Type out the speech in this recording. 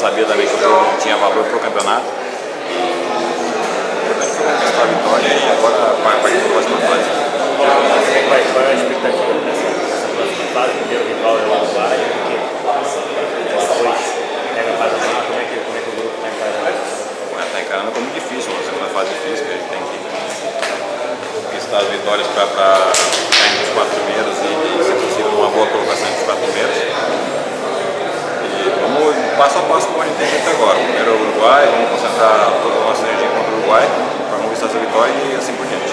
sabia também que o jogo tinha valor para o campeonato. O importante foi conquistar a vitória e agora partir para a próxima fase. Qual é a expectativa dessa próxima fase? O primeiro rival é o Uruguai, depois pega a fase final, como é que o grupo está encarando? Está encarando como difícil, uma segunda fase difícil, que a gente tem que conquistar as vitórias para ficar entre os 4 primeiros e, se possível, uma boa colocação entre os 4 primeiros. E vamos passo a passo como a gente tem feito agora. Primeiro é o Uruguai, vamos concentrar toda a nossa energia contra o Uruguai para conquistar essa vitória e assim por diante.